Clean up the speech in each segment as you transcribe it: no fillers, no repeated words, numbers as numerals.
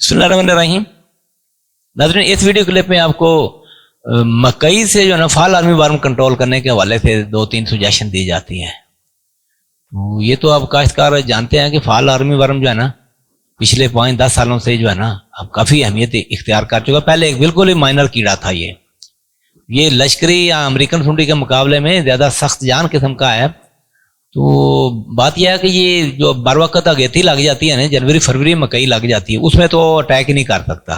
بسم اللہ الرحمن الرحیم۔ ناظرین، اس ویڈیو کلپ میں آپ کو مکئی سے جو ہے نا فال آرمی ورم کنٹرول کرنے کے حوالے سے 2-3 سجیشن دی جاتی ہیں۔ تو یہ تو آپ کاشتکار جانتے ہیں کہ فال آرمی ورم جو ہے نا پچھلے 5-10 سالوں سے جو ہے نا اب کافی اہمیت اختیار کر چکا۔ پہلے ایک بالکل ہی مائنر کیڑا تھا، یہ لشکری یا امریکن سنڈی کے مقابلے میں زیادہ سخت جان قسم کا ہے۔ تو بات یہ ہے کہ یہ جو بر وقت اگیتی لگ جاتی ہے نا، جنوری فروری مکئی لگ جاتی ہے، اس میں تو اٹیک ہی نہیں کر سکتا،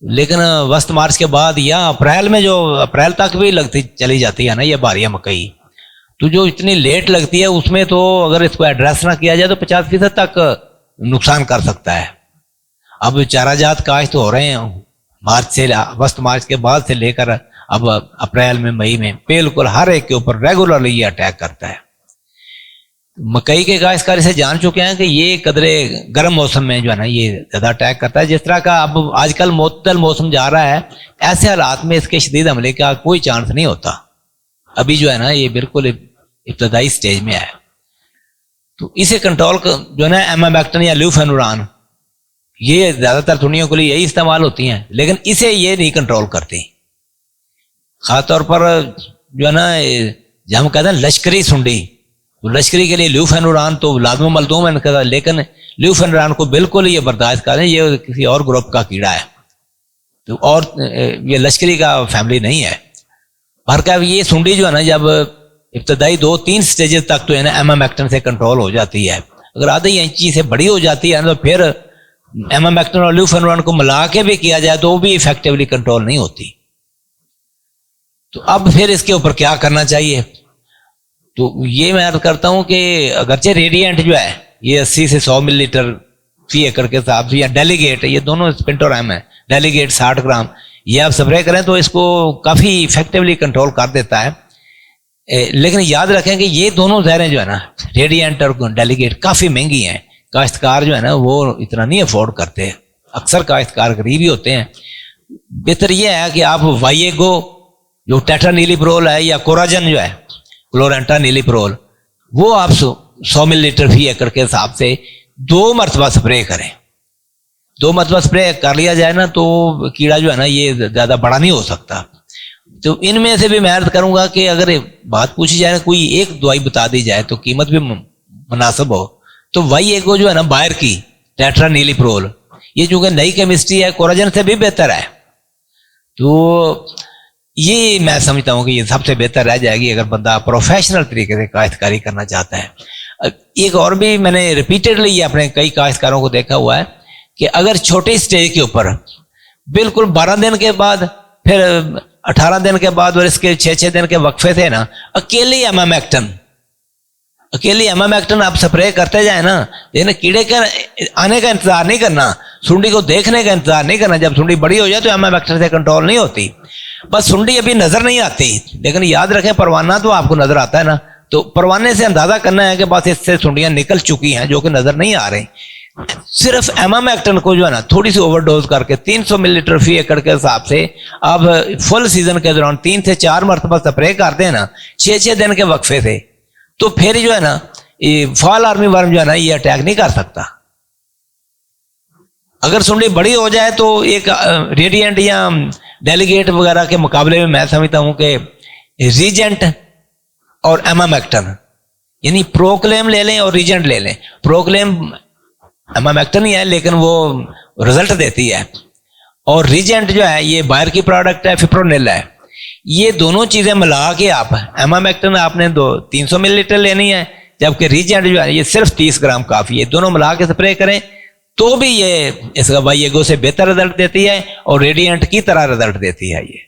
لیکن وسط مارچ کے بعد یا اپریل میں جو اپریل تک بھی لگتی چلی جاتی ہے نا یہ باریاں مکئی، تو جو اتنی لیٹ لگتی ہے اس میں تو اگر اس کو ایڈریس نہ کیا جائے تو 50% تک نقصان کر سکتا ہے۔ اب چارہ جات کاشت ہو رہے ہیں مارچ سے، وسط مارچ کے بعد سے لے کر اب اپریل میں مئی میں بالکل ہر ایک کے اوپر ریگولرلی یہ اٹیک کرتا ہے۔ مکئی کے کاشتکار سے جان چکے ہیں کہ یہ قدرے گرم موسم میں جو ہے نا یہ زیادہ اٹیک کرتا ہے۔ جس طرح کا اب آج کل معتدل موسم جا رہا ہے، ایسے حالات میں اس کے شدید حملے کا کوئی چانس نہیں ہوتا۔ ابھی جو ہے نا یہ بالکل ابتدائی سٹیج میں ہے۔ تو اسے کنٹرول جو ہے نا ایمامیکٹن یا لیوفینوران، یہ زیادہ تر سنڈیوں کے لیے یہی استعمال ہوتی ہیں، لیکن اسے یہ نہیں کنٹرول کرتی۔ خاص طور پر جو ہے نا جب ہم کہتے ہیں لشکری سنڈی، تو لشکری کے لیے لیوفینوران تو لازم و ملزوم ہے، لیکن لیوفینوران کو بالکل ہی یہ برداشت کریں، یہ کسی اور گروپ کا کیڑا ہے، تو اور یہ لشکری کا فیملی نہیں ہے۔ بہرکیف یہ سنڈی جو ہے نا جب ابتدائی 2-3 سٹیجز تک تو ہے نا ایمامیکٹن سے کنٹرول ہو جاتی ہے۔ اگر آدھی انچی سے بڑی ہو جاتی ہے تو پھر ایمامیکٹن اور لیوفینوران کو ملا کے بھی کیا جائے تو وہ بھی ایفیکٹیولی کنٹرول نہیں ہوتی۔ تو اب پھر اس کے اوپر کیا کرنا چاہیے؟ تو یہ میں عرض کرتا ہوں کہ اگرچہ ریڈینٹ جو ہے یہ 80 سے 100 ملی لیٹر فی ایکڑ کے حساب سے، یا ڈیلیگیٹ، یہ دونوں اسپنٹورام ہے، ڈیلیگیٹ 60 گرام، یہ آپ سپرے کریں تو اس کو کافی ایفیکٹیولی کنٹرول کر دیتا ہے۔ لیکن یاد رکھیں کہ یہ دونوں زہریں جو ہے نا ریڈینٹ اور ڈیلیگیٹ کافی مہنگی ہیں، کاشتکار جو ہے نا وہ اتنا نہیں افورڈ کرتے، اکثر کاشتکار غریب ہی ہوتے ہیں۔ بہتر یہ ہے کہ آپ وائیگو جو ٹیٹرا نیلی پرول ہے، یا کوراجن جو ہے کلورینٹا نیلی پرول، وہ آپ 100 ملی لیٹر فی ایکڑ کے حساب سے 2 مرتبہ سپرے کریں۔ 2 مرتبہ سپرے کر لیا جائے نا تو کیڑا جو ہے نا یہ زیادہ بڑا نہیں ہو سکتا۔ تو ان میں سے بھی میں عرض کروں گا کہ اگر بات پوچھی جائے نا کوئی ایک دوائی بتا دی جائے تو قیمت بھی مناسب ہو، تو وائی ایگو جو ہے نا باہر کی ٹیٹرا نیلی پرول، یہ چونکہ نئی کیمسٹری ہے، کوراجن سے بھی بہتر ہے، تو یہ میں سمجھتا ہوں کہ یہ سب سے بہتر رہ جائے گی اگر بندہ پروفیشنل طریقے سے کاشتکاری کرنا چاہتا ہے۔ ایک اور بھی میں نے ریپیٹڈلی یہ اپنے کئی کاشتکاروں کو دیکھا ہوا ہے کہ اگر چھوٹی سٹیج کے اوپر بالکل 12 دن کے بعد، پھر 18 دن کے بعد، اور اس کے 6 دن کے وقفے تھے نا، اکیلی ایمامیکٹن آپ سپرے کرتے جائیں نا، لیکن کیڑے کے آنے کا انتظار نہیں کرنا، سنڈی کو دیکھنے کا انتظار نہیں کرنا۔ جب سنڈی بڑی ہو جائے تو ایمامیکٹن سے کنٹرول نہیں ہوتی، بس سنڈی ابھی نظر نہیں آتی، لیکن یاد رکھیں پروانہ تو آپ کو نظر آتا ہے نا، تو پروانے سے اندازہ کرنا ہے کہ بس اس سے سنڈیاں نکل چکی ہیں جو کہ نظر نہیں آ رہی۔ صرف ایمامیکٹن کو جو ہے نا تھوڑی سی اوور ڈوز کر کے 300 ملی لیٹر فی ایکڑ کے حساب سے آپ فل سیزن کے دوران 3 سے 4 مرتبہ سپرے کرتے ہیں نا 6 دن کے وقفے سے، تو پھر جو ہے نا فال آرمی ورم جو ہے نا یہ اٹیک نہیں کر سکتا۔ اگر سنڈی بڑی ہو جائے تو ایک ریڈینٹ یا ڈیلیگیٹ وغیرہ کے مقابلے میں سمجھتا ہوں کہ ریجنٹ اور ایمامیکٹن، یعنی پروکلیم لے لیں اور ریجنٹ لے لیں۔ پروکلیم ایمامیکٹن ہی ہے لیکن وہ رزلٹ دیتی ہے، اور ریجنٹ جو ہے یہ باہر کی پروڈکٹ ہے، فپرونل ہے۔ یہ دونوں چیزیں ملا کے آپ ایمامیکٹن آپ نے 300 ملی لیٹر لینی ہے، جبکہ ریجنٹ جو ہے یہ صرف 30 گرام کافی ہے۔ دونوں ملا کے سپرے کریں تو بھی یہ اس کا وائیگو سے بہتر رزلٹ دیتی ہے اور ریڈینٹ کی طرح رزلٹ دیتی ہے یہ۔